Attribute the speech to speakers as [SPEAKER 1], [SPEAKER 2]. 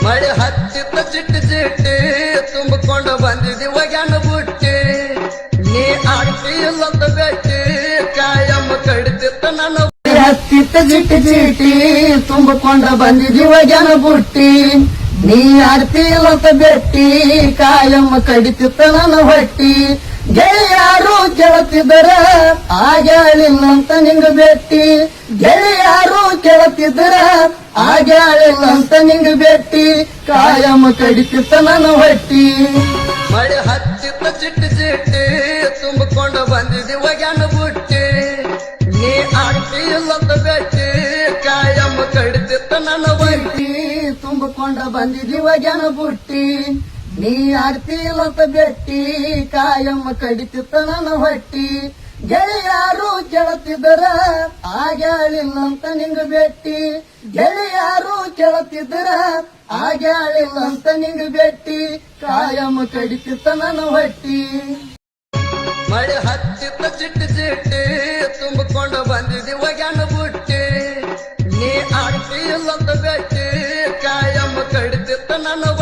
[SPEAKER 1] ಮಳೆ ಹತ್ತಿತ್ತ ಚಿಟ್ಟಿ ಚಿಟ್ಟಿ ತುಂಬಿಕೊಂಡು ಬಂದಿದಿ ಒಗ್ಯಾನ ಬುಟ್ಟಿ ನೀ ಆಡ್ತಿಲ್ಲದ ಬೆಟ್ಟಿ ಕಾಯಮ್ಮ ಕಡಿತಿತ್ತ ನನ್ನ ಹತ್ತಿತ್ತ ಚಿಟ್ಟಿ ಚಿಟ್ಟಿ ತುಂಬಿಕೊಂಡ ಬಂದಿದಿ ಒಗ್ಯಾನ ಬುಟ್ಟಿ ನೀ ಆಡ್ತಿಲ್ಲದ ಬೆಟ್ಟಿ ಕಾಯಮ್ಮ ಕಡಿತಿತ್ತ ನನ್ನ ಹೊಟ್ಟಿ ಗೆಳೆಯಾರು ಕೇಳುತ್ತಿದ್ದರ ಆಗ್ಯಾಳಿಲ್ಲಂತ ನಿಂಗ ಬೆಟ್ಟಿ ಗೆಳೆಯಾರು ಕೇಳುತ್ತಿದ್ದರ ಆಗ್ಯಾಳಿಲ್ಲಂತ ನಿಂಗ ಬೆಟ್ಟಿ ಕಾಯಮ್ಮ ಕಡಿತಿತ್ತ ನನ್ನ ಹೊಟ್ಟಿ ಮಳೆ ಹತ್ತಿತ್ತ ಚಿಟ್ಟಿ ಚಿಟ್ಟಿ ತುಂಬಿಕೊಂಡು ಬಂದಿದಿ ಒಗ್ಯಾನ ಬುಟ್ಟಿ ನೀ ಆಡ್ತಿಲ್ಲಂತ ಬೆಟ್ಟಿ ಕಾಯಮ್ಮ ಕಡಿತಿತ್ತ ನನ್ನ ಹೊಟ್ಟಿ ತುಂಬಿಕೊಂಡ ಬಂದಿದಿ ಒಗ್ಯಾನ ಬುಟ್ಟಿ ನೀ ಆಡ್ತಿಲ್ಲಂತ ಬೆಟ್ಟಿ ಕಾಯಮ್ಮ ಕಡಿತಿತ್ತ ನನ್ನ ಹೊಟ್ಟಿ ಗೆಳೆಯಾರು ಕೇಳುತ್ತಿದ್ದರ ಆಗ್ಯಾಳಿಲ್ಲಂತ ನಿಂಗ ಬೆಟ್ಟಿ ಗೆಳೆಯಾರು ಕೇಳುತ್ತಿದ್ದರ ಆಗ್ಯಾಳಿಲ್ಲಂತ ನಿಂಗ ಬೆಟ್ಟಿ ಕಾಯಮ್ಮ ಕಡಿತಿತ್ತ ನನ್ನ ಹೊಟ್ಟಿ ಮಳೆ ಹತ್ತಿತ್ತ